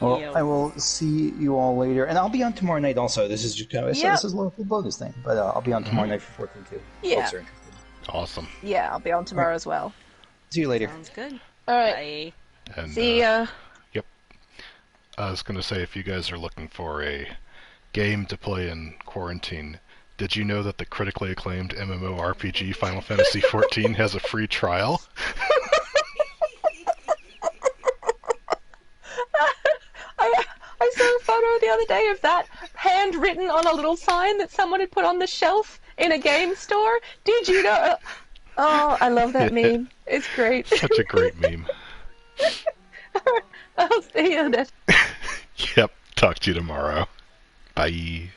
Well, Yeah. I will see you all later, and I'll be on tomorrow night also. This is just kind of Yep. this is a little bonus thing, but I'll be on tomorrow night for 14 too. Yeah. Folks are interested. Awesome. Yeah, I'll be on tomorrow as well. See you later. Sounds good. All right. Bye. And, See ya. Yep. I was going to say, if you guys are looking for a game to play in quarantine, did you know that the critically acclaimed MMORPG Final Fantasy XIV has a free trial? I saw a photo the other day of that handwritten on a little sign that someone had put on the shelf in a game store. Did you know? Oh, I love that meme. It's great. Such a great meme. I'll see you then. Yep. Talk to you tomorrow. Bye.